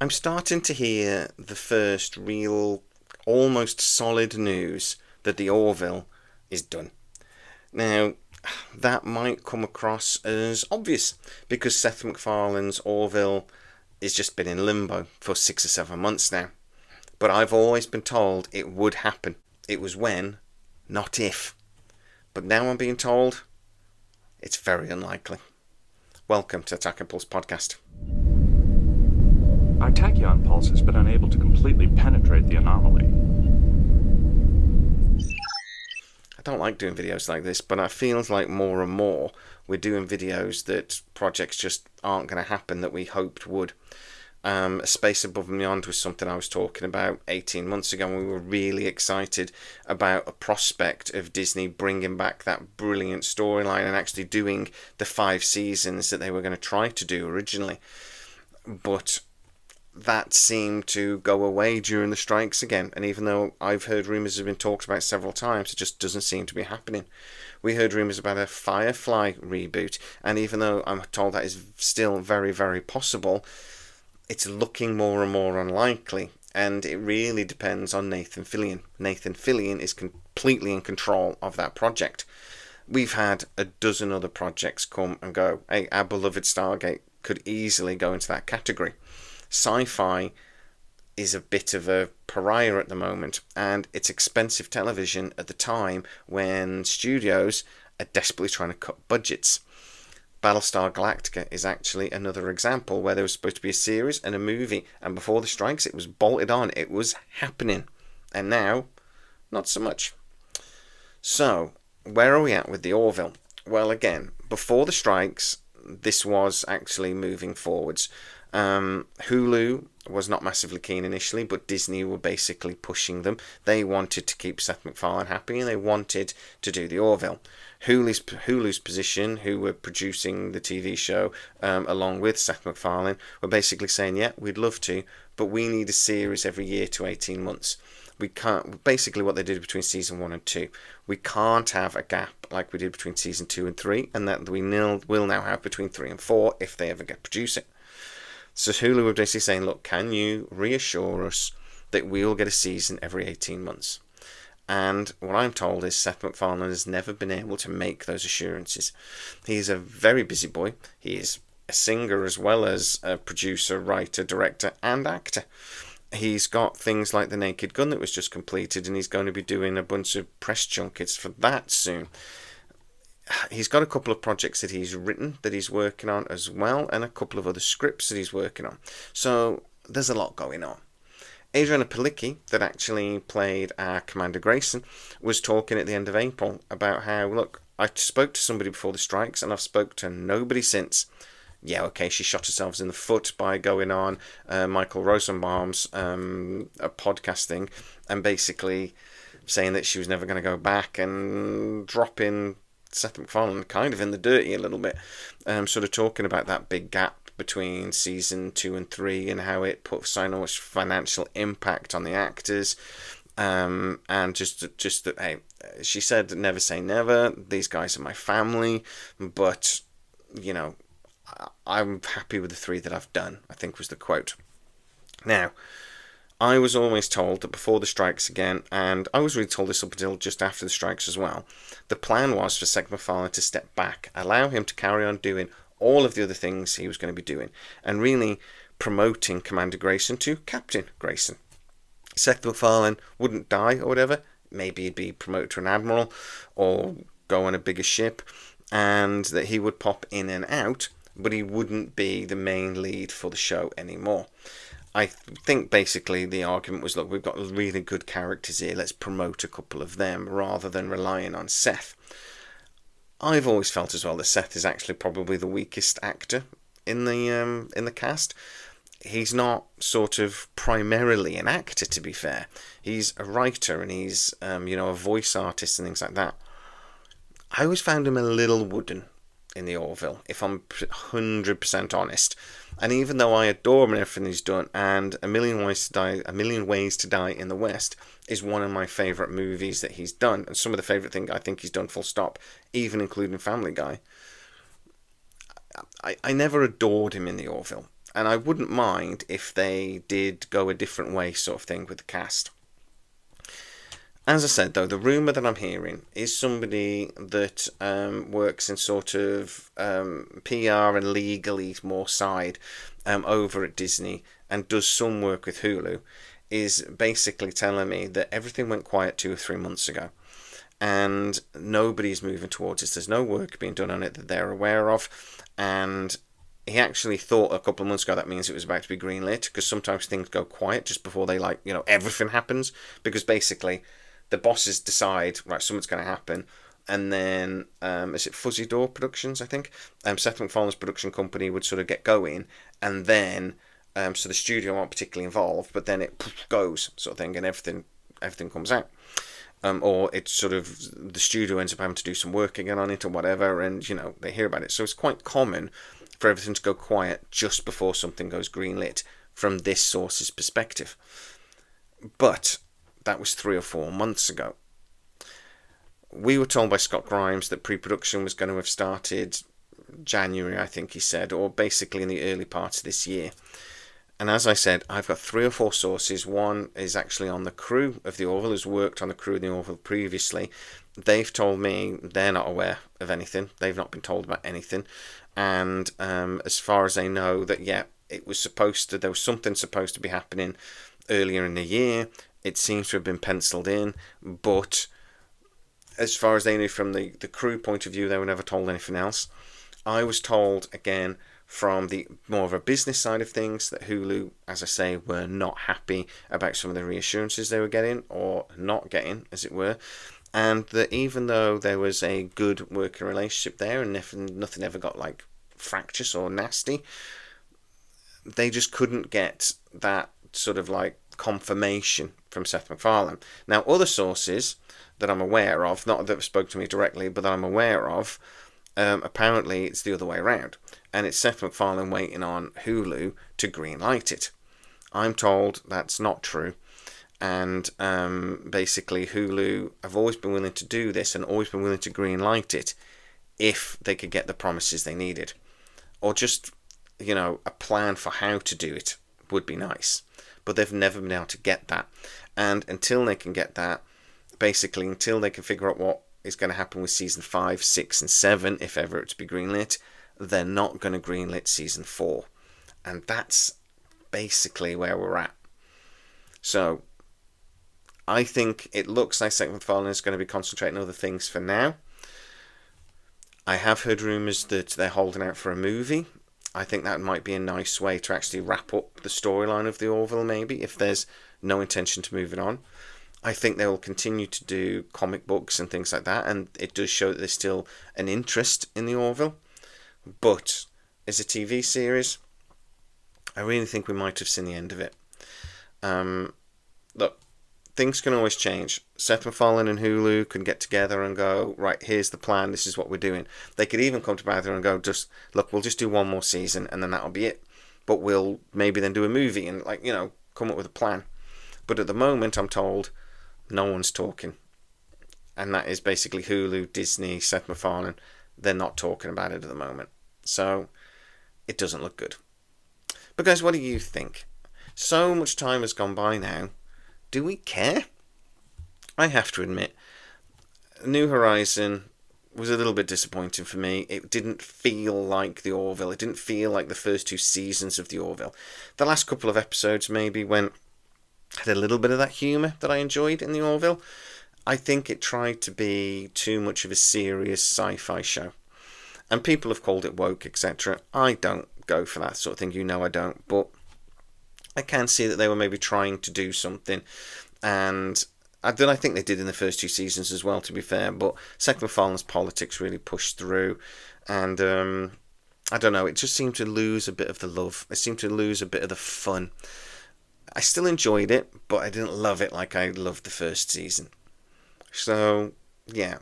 I'm starting to hear the first real, almost solid news that the Orville is done. Now, that might come across as obvious because Seth MacFarlane's Orville has just been in limbo for 6 or 7 months now. But I've always been told it would happen. It was when, not if. But now I'm being told it's very unlikely. Welcome to Tachyon Pulse Podcast. Our Tachyon pulse has been unable to completely penetrate the anomaly. I don't like doing videos like this, but it feels like more and more we're doing videos that projects just aren't going to happen that we hoped would. Space Above and Beyond was something I was talking about 18 months ago, and we were really excited about a prospect of Disney bringing back that brilliant storyline and actually doing the 5 seasons that they were going to try to do originally. But that seemed to go away during the strikes again, and even though I've heard rumours have been talked about several times, it just doesn't seem to be happening. We heard rumours about a Firefly reboot, and even though I'm told that is still very, very possible, it's looking more and more unlikely, and it really depends on Nathan Fillion. Nathan Fillion is completely in control of that project. We've had a dozen other projects come and go. Hey, our beloved Stargate could easily go into that category. Sci-fi is a bit of a pariah at the moment, and it's expensive television at the time when studios are desperately trying to cut budgets. Battlestar Galactica is actually another example where there was supposed to be a series and a movie, and before the strikes it was bolted on, it was happening, and now not so much. So where are we at with the Orville? Well, again, before the strikes this was actually moving forwards. Hulu was not massively keen initially, but Disney were basically pushing them. They wanted to keep Seth MacFarlane happy, and they wanted to do the Orville. Hulu's position, who were producing the TV show along with Seth MacFarlane, were basically saying, yeah, we'd love to, but we need a series every year to 18 months. We can't, basically what they did between season 1 and 2. We can't have a gap like we did between season 2 and 3, and that we will now have between 3 and 4 if they ever get to produce it. So Hulu were basically saying, look, can you reassure us that we'll get a season every 18 months? And what I'm told is Seth MacFarlane has never been able to make those assurances. He's a very busy boy. He is a singer as well as a producer, writer, director, and actor. He's got things like The Naked Gun that was just completed, and he's going to be doing a bunch of press junkets for that soon. He's got a couple of projects that he's written that he's working on as well, and a couple of other scripts that he's working on. So there's a lot going on. Adriana Palicki, that actually played Commander Grayson, was talking at the end of April about how, look, I spoke to somebody before the strikes and I've spoke to nobody since. Yeah, okay, she shot herself in the foot by going on Michael Rosenbaum's podcasting and basically saying that she was never going to go back and dropping Seth MacFarlane kind of in the dirty a little bit, sort of talking about that big gap between season 2 and 3 and how it put so much financial impact on the actors, and just that, hey, she said never say never, these guys are my family, but you know, I'm happy with the 3 that I've done, I think was the quote. Now, I was always told that before the strikes again, and I was really told this up until just after the strikes as well, the plan was for Seth MacFarlane to step back, allow him to carry on doing all of the other things he was going to be doing, and really promoting Commander Grayson to Captain Grayson. Seth MacFarlane wouldn't die or whatever, maybe he'd be promoted to an admiral or go on a bigger ship, and that he would pop in and out, but he wouldn't be the main lead for the show anymore. I think basically the argument was, look, we've got really good characters here, let's promote a couple of them rather than relying on Seth. I've always felt as well that Seth is actually probably the weakest actor in the cast. He's not sort of primarily an actor, to be fair. He's a writer and he's a voice artist and things like that. I always found him a little wooden in the Orville, if I'm 100% honest. And even though I adore him and everything he's done, and A Million Ways to Die in the West is one of my favourite movies that he's done, and some of the favourite thing I think he's done full stop, even including Family Guy, I never adored him in the Orville. And I wouldn't mind if they did go a different way, sort of thing, with the cast. As I said, though, the rumour that I'm hearing is somebody that works in sort of PR and legally more side over at Disney and does some work with Hulu, is basically telling me that everything went quiet 2 or 3 months ago. And nobody's moving towards this. There's no work being done on it that they're aware of. And he actually thought a couple of months ago that means it was about to be greenlit, because sometimes things go quiet just before they, like, you know, everything happens. Because basically the bosses decide, right, something's going to happen. And then, is it Fuzzy Door Productions, I think? Seth MacFarlane's production company would sort of get going. And then, so the studio aren't particularly involved, but then it goes, sort of thing, and everything comes out. Or it's sort of the studio ends up having to do some work again on it or whatever, and you know they hear about it. So it's quite common for everything to go quiet just before something goes greenlit from this source's perspective. But that was 3 or 4 months ago. We were told by Scott Grimes that pre-production was going to have started January, I think he said, or basically in the early part of this year. And as I said, I've got 3 or 4 sources. One is actually on the crew of the Orville, has worked on the crew of the Orville previously. They've told me they're not aware of anything. They've not been told about anything. And as far as they know, that, yeah, there was something supposed to be happening earlier in the year. It seems to have been penciled in. But as far as they knew from the crew point of view, they were never told anything else. I was told, again, from the more of a business side of things, that Hulu, as I say, were not happy about some of the reassurances they were getting, or not getting, as it were, and that even though there was a good working relationship there and nothing ever got like fractious or nasty, they just couldn't get that sort of like confirmation from Seth MacFarlane. Now, other sources that I'm aware of, not that have spoke to me directly, but that I'm aware of, apparently it's the other way around, and it's Seth MacFarlane waiting on Hulu to greenlight it. I'm told that's not true, and basically Hulu have always been willing to do this and always been willing to greenlight it if they could get the promises they needed, or just, you know, a plan for how to do it would be nice, but they've never been able to get that. And until they can get that, basically until they can figure out what is going to happen with season 5, 6 and 7, if ever it's to be greenlit, they're not going to greenlit season 4. And that's basically where we're at. So I think it looks like Seth MacFarlane is going to be concentrating on other things for now. I have heard rumours that they're holding out for a movie. I think that might be a nice way to actually wrap up the storyline of the Orville, maybe, if there's no intention to move it on. I think they will continue to do comic books and things like that, and it does show that there's still an interest in the Orville. But as a TV series, I really think we might have seen the end of it. Look, things can always change. Seth MacFarlane and Hulu can get together and go, right, here's the plan, this is what we're doing. They could even come together and go, we'll just do one more season and then that'll be it. But we'll maybe then do a movie and, like, you know, come up with a plan. But at the moment, I'm told, no one's talking. And that is basically Hulu, Disney, Seth MacFarlane. They're not talking about it at the moment. So it doesn't look good. But guys, what do you think? So much time has gone by now. Do we care? I have to admit, New Horizon was a little bit disappointing for me. It didn't feel like the Orville. It didn't feel like the first 2 seasons of the Orville. The last couple of episodes maybe had a little bit of that humour that I enjoyed in the Orville. I think it tried to be too much of a serious sci-fi show. And people have called it woke, etc. I don't go for that sort of thing. You know I don't. But I can see that they were maybe trying to do something. And I think they did in the first 2 seasons as well, to be fair. But Seth MacFarlane's politics really pushed through. And I don't know, it just seemed to lose a bit of the love. It seemed to lose a bit of the fun. I still enjoyed it, but I didn't love it like I loved the first season. So, yeah.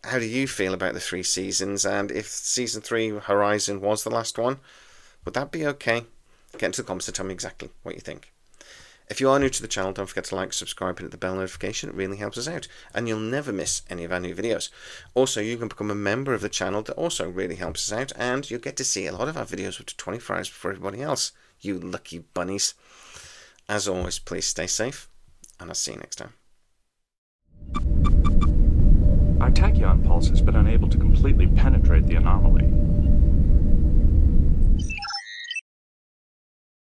How do you feel about the 3 seasons? And if season 3 Horizon was the last one, would that be okay? Get into the comments and tell me exactly what you think. If you are new to the channel, don't forget to like, subscribe, and hit the bell notification. It really helps us out, and you'll never miss any of our new videos. Also, you can become a member of the channel. That also really helps us out, and you'll get to see a lot of our videos up to 24 hours before everybody else. You lucky bunnies. As always, please stay safe, and I'll see you next time. Our tachyon pulse has been unable to completely penetrate the anomaly.